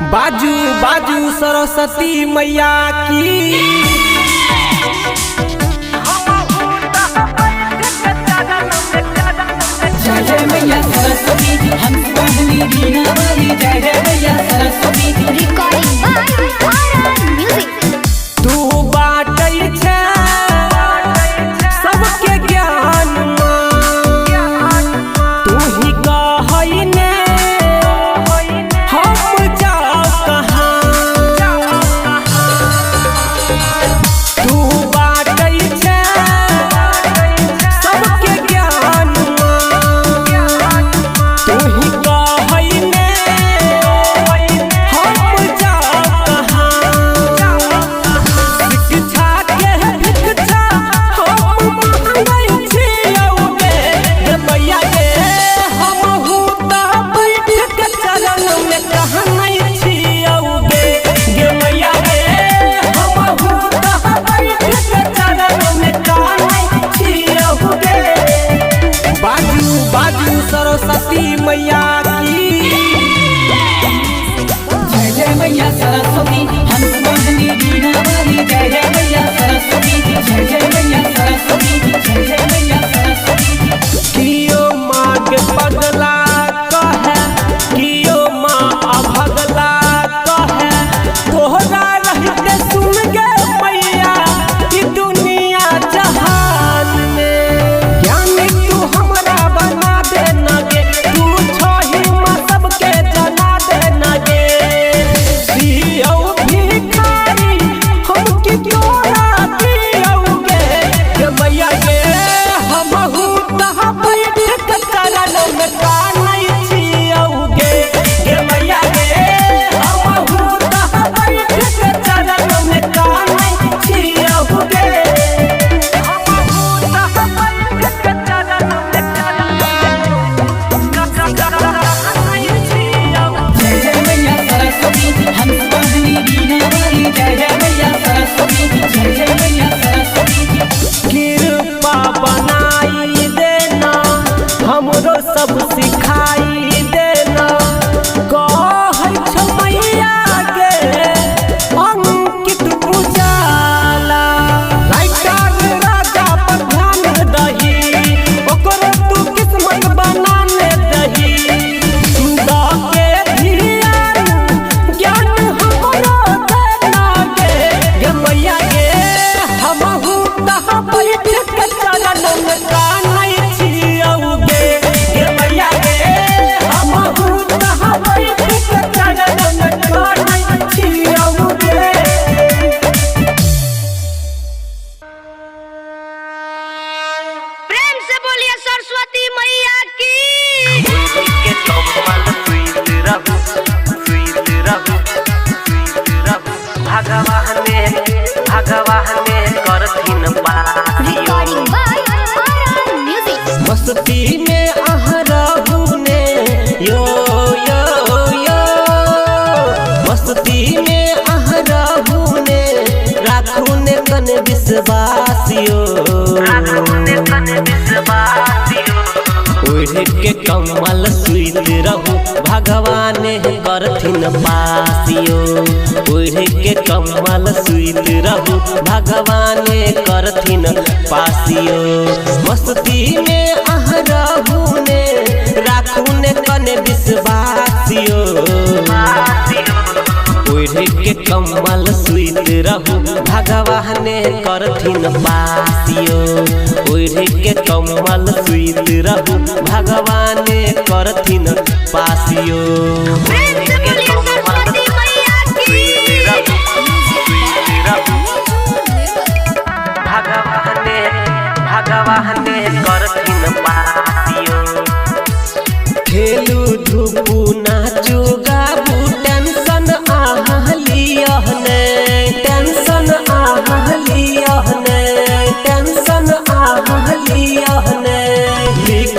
बाजू बाजू सरस्वती मैया की जय जय मैया सरस्वती हम पहली बीना वाली जय जय मैया Saraswati. Recording by RR music. तू बाटै छे सबके ज्ञान तू ही कहै ने हम जाओ कहाँ। तू बाटै छे सबके ज्ञान तू ही कहै ने हम जाओ कहाँ। शिक्षा के भिक्षा हम मांगै छियौगे गे मैया गे हमहूँ तऽ बैठ के चरण में कहनै छियौगे गे मैया गे हमहूँ तऽ बैठ के चरण में कहनै छियौगे। बाजू बाजू सरस्वती मैया की जय जय मैया सरस्वती हम पहली बीना वाली जय जय मैया सरस्वती। जय जय मैया सरस्वती जय जय मैया सरस्वती। कियो माँ के पगला कहे कियो माँ अभगला कहे तोहरा रहते सुन गे मैया ई दुनिया जहान में। ज्ञानी तू हमरा बना दे न गे तू छही माँ सबके जना दे न गे। दियौ भिखारी हम की तोरा दियौगे गे मैया गे हमहूँ तऽ बैठ के चरण में कानै छियौगे गे मैया गे हमहूँ तऽ बैठ के चरण में कानै छियौगे। हमहूँ तऽ बैठ के चरण में कानै छियौगे। जय जय मैया सरस्वती हम पहली बीना वाली जय जय मैया सरस्वती। जय जय मैया सरस्वती। कृपा बनाई देना हमरो सब सिखाई देना कहै छौ मैया गे अंकित उजाला। राइटर राजा पर ध्यान दही ओकर तू किस्मत बनाने दही। सुदा के धियान ज्ञान हमरो देना गे गे मैया गे हमहूँ तऽ बैठ के चरण में कानै छियौगे गे मैया गे हमहूँ तऽ बैठ के चरण में कानै छियौगे। प्रेम से बोलिए सरस्वती मैया की। Recording by RR music. मस्ती में रहू ने यो यो यो मस्ती में रहू ने राखू ने कन विश्वासियो। ओढ़ के कमल सुइत रहू भगवान करथिन पासियो। ओढ़ के कमल सुइत रहू भगवान करथिन पासियो। मस्ती में रहू ने राखू ने कन विश्वासियो। ओढ़ के कमल सुइत रहू भगवान करथिन पासियो। ओढ़ के कमल सुइत रहू भगवान करथिन पासियो। प्रेम से बोलिए सरस्वती मैया की। भगवान करथिन पासियो। खेलू धूपू नाचू गाबू टेंशन आह लियह ने टेंशन आह लियह ने टेंशन आह लियह ने। लिख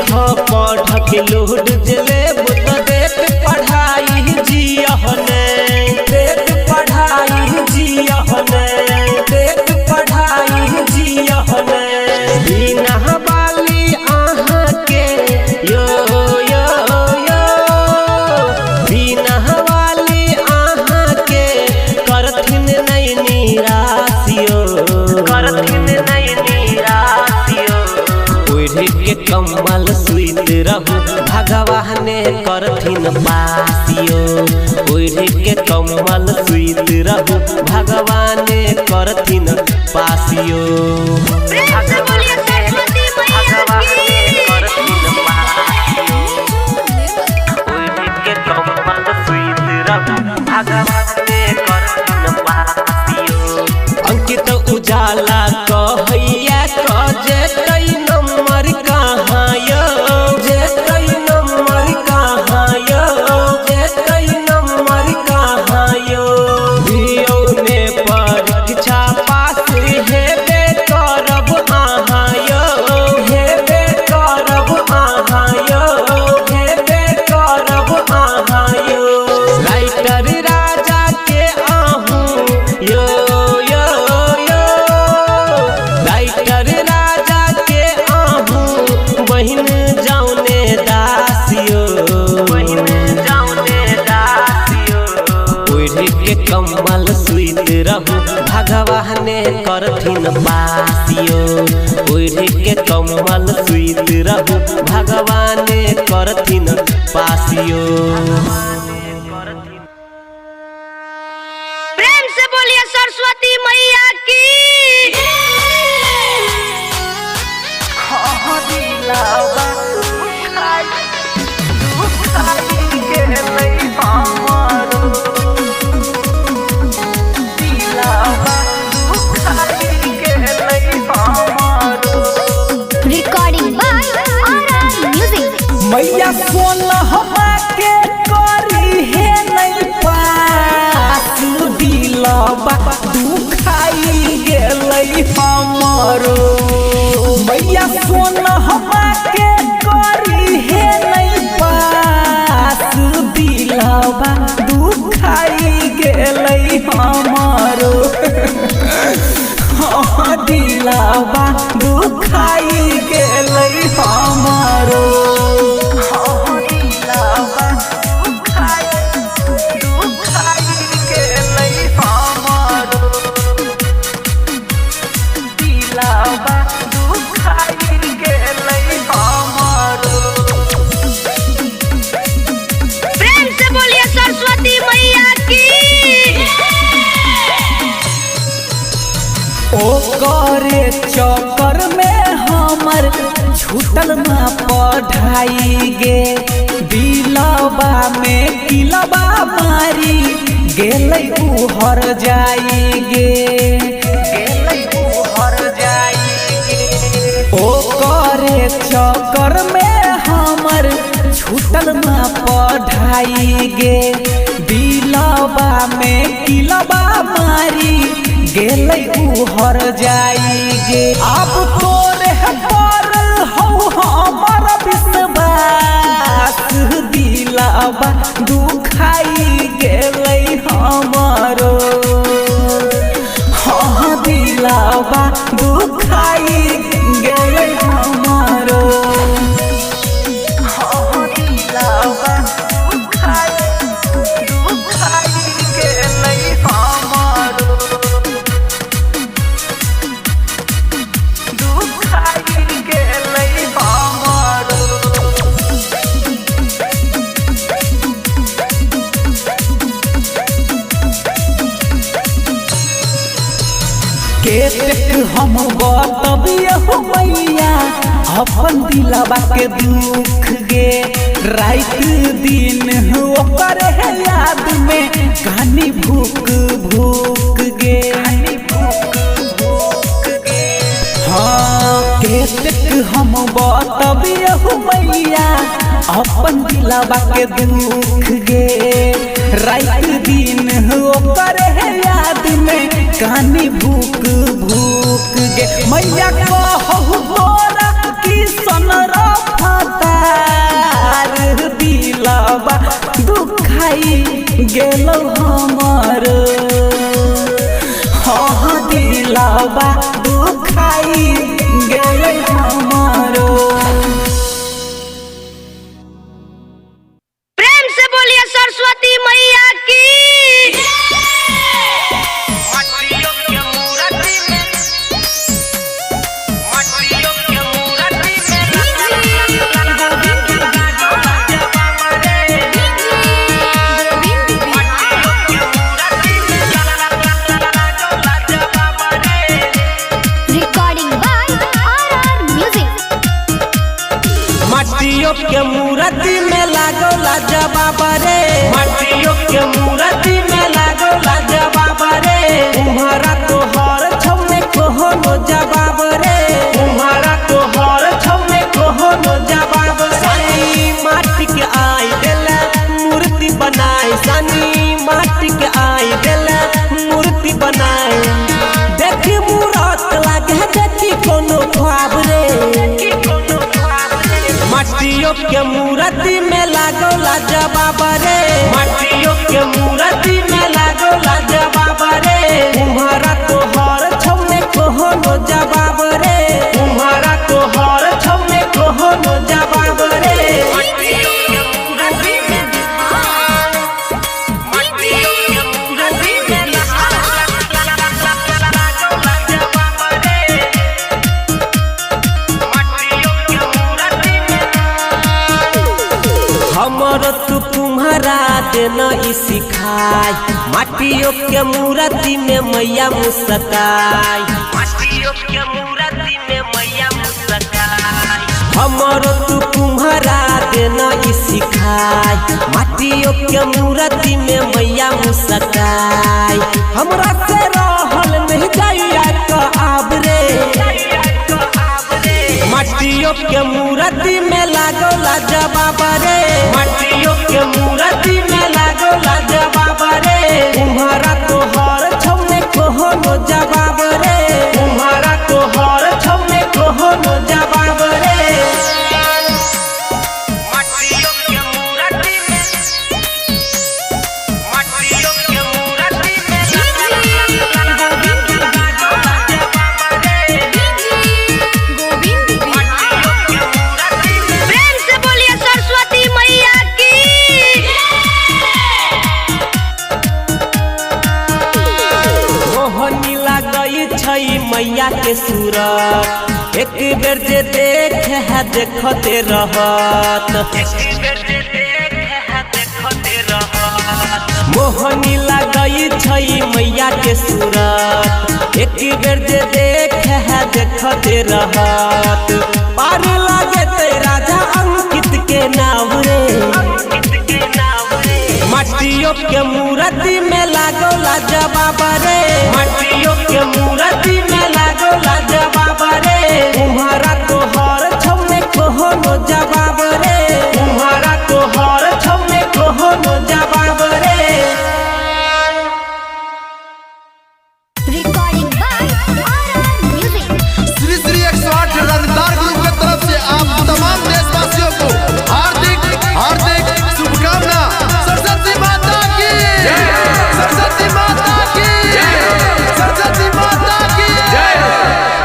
पढ़ के लोड जलेब तो देख पढ़ाई जियह ने देख पढ़ाई जियह ने देख पढ़ाई जियह ने। बिना वाली आहाँ के यो यो यो बिना वाली आहाँ के कमल सुइत रहू भगवान करथिन पासियो। ओढ़ के कमल सुइत रहू भगवान करथिन पासियो। प्रेम से बोलिए सरस्वती मैया अंकित उजाला कहैया जेतै नंबर कहाँ यो, जेतै नंबर कहाँ यो, जेतै नंबर कहाँ यो। धियो ने परीक्षा पास हेबे करब अहाँ यो, हेबे करब अहाँ यो, हेबे करब अहाँ यो। राइटर राजा के आहू यो यो यो, राइटर राजा के आहू बहिन जाउने दासियो, बहिन जाउने दासियो। ओढ़ के कमल सुइत रहू भगवान करथिन पासियो। ओढ़ के कमल सुइत रहू भगवान करथिन पासियो। प्रेम से बोलिए सरस्वती मैया की। Recording by RR music. मैया सोलहवा के करी है नहीं पास दिलवा दुखाई गेलै हमरो। मैया सोलहवा के करी है नहीं पास दिलवा दुखाई गेलै हमरो। दिलवा दुखाई गेलै हमरो। प्रेम से बोलिए सरस्वती मैया की। ओकरे चक्कर में हमर छूटल ना पढ़ाई गे। दिलवा में किलवा मारी गेलै उहर जाई गे, गेलै उहर जाई गे। ओकरे चक्कर में हमर छूटल ना पढ़ाई गे। दिलवा में किलवा मारी गेलै उहर जाई गे। अब तोरे पर हौ हमर विश्वास दिलवा दुखाई गेलै हमरो। हाँ दिलवा दुखाई गेलै हमरो। हाँ दिलवा दुखाई गेलै हमरो। केतक हम बतबिए हो मैया अपन दिलवा के दुख गे। रात दिन ओकर याद में कहानी भूख भूख गे। हाँ केतक हम बतबिए हो मैया अपन दिलवा के दुख गे। रात दिन ओकर याद में कहानी भूख भूख गे। मैया कहू तोरा किसन रफ्तार दिलवा दुखाई गेलौ हमरो। हाँ दिलवा दुखाई गेलै हमरो। प्रेम से बोलिए सरस्वती मैया की। के मूर्ति में लागो लाजवाब रे तुम्हारा तो हर छौने कोहो नो जवाब रे तुम्हारा तो हर छौने कोहो नो जवाब सानी माटी के आई देला मूर्ति बनाई सानी माटी के आई देला मूर्ति बनाई देखी मूरत लागे देखी कोनो ख्वाब रे माटियों के मूर्ति में लागो लाजवाब रे माटियों के मूर्ति में लागो लाजवाब रे तुम्हारा तो हर छौने कोहो नो जवाब रे तुम्हारा तो हर छौने कोहो नो जवाब रे हमर तू तुम्हारा देना ई सिखाई माटियों के मूर्ति में मैया मुस्काई माटियों के मूर्ति में मैया मुस्काई हमर तू तुम्हारा देना ई सिखाई माटियों के मूर्ति में मैया मुस्काई हमरा से रहल नहीं जाइया का आब रे माटियों के मूर्ति में लागो लाजवाब रे माटियों के मूर्ति में लागो लाजवाब रे तुम्हारा तो हर छौने कोहो नो जवाब रे तुम्हारा तो हर छौने कोहो नो जवाब रे माटियों के मूर्ति में माटियों के मूर्ति में प्रेम से बोलिए सरस्वती मैया की। मोहनी लागई छई मैया के सूरत एक बेर जे देख है देखते रहत मोहनी लागई छई मैया के सूरत एक बेर जे देख है देखते रहत पार लागे ते राजा अंकित के नाम रे माटियों के मूर्ति में लागो लाजवाब रे माटियों के मूर्ति में लागो लाजवाब रे तुम्हारा तो हर छौने कोहो नो जवाब रे तुम्हारा तो हर छौने कोहो नो जवाब रे recording by RR music. Shri Shri 108 Rangdar group की तरफ से आप तमाम देशवासियों को हार्दिक हार्दिक शुभकामना। सरस्वती माता की सरस्वती माता की सरस्वती माता की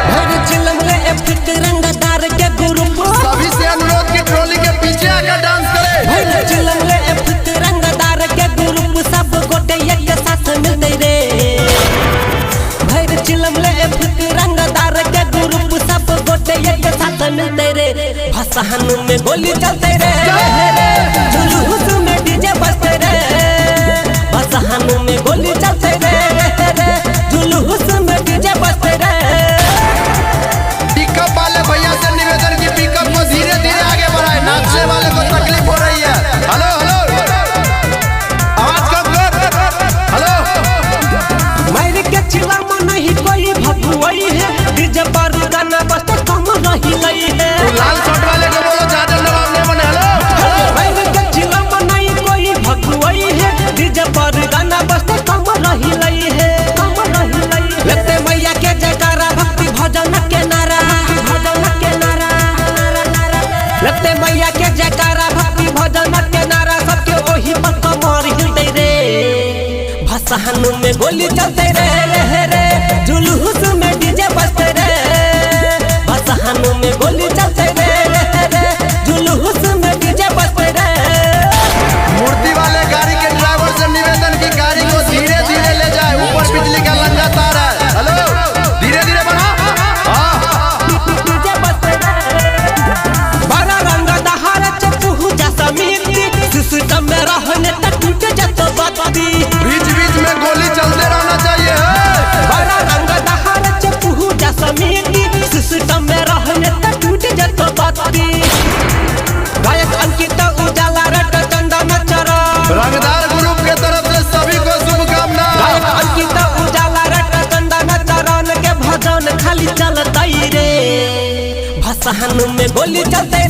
भर चिलम ले एफिक रंगदार के ग्रुप सभी से अनुरोध की ट्रॉली के पीछे आकर डांस करें। भर चिलम ले एफिक रंगदार के ग्रुप सब गोटे एक साथ मिलते रे भर चिलम ले एफिक रंगदार के ग्रुप सब गोटे एक साथ मिलते रे भसाहन में गोली चलते रे जुलूस में डीजे बजते रे भसाहन में गोली चलते रे जुलूस में डीजे बजते रे पिकअप वाले भैया से निवेदन की पिकअप को धीरे धीरे आगे बढ़ाए, नाचने वाले को तकलीफ हो रही है। हेलो हेलो आवाज कम कर। हेलो मार के चिलम नहीं कोई भगवई है डीजे पर गाना बजते कम नहीं लई है लाल शर्ट वाले को बोलो ज्यादा नवाब नहीं बने। हेलो मार के चिलम नहीं कोई भगवई है डीजे पर गाना बजते कम नहीं लई है कम नहीं लई लगते मैया के जयकारा भक्ति भजन के नारा लगते मैया के जयकारा भक्ति भजन के नारा सबके ओही पर कमर हिलते रे भसाहन में गोली चलते रे जुलूस में डीजे बजते रे भसाहन में गोली चलते रे जुलूस में डीजे बजते रे मूर्ति वाले गाड़ी के ड्राइवर से निवेदन की गाड़ी को धीरे धीरे ले जाए, ऊपर बिजली का लंगा तार है। हेलो धीरे धीरे बढ़ा। डीजे बजते रे बड़ा रंग दहार चपू जैसा मिट्टी सिस्टम में रहने तक टूट जाता बाती बीच बीच में गोली चलते रहना चाहिए। बड़ा रंग दहार चपू जैसा मिट्टी सिस्टम में रहने तक टूट जाता बाती गायक अंकित उजाला रट चंदा में चरा रंगदार ग्रुप के तरफ में गोली चलते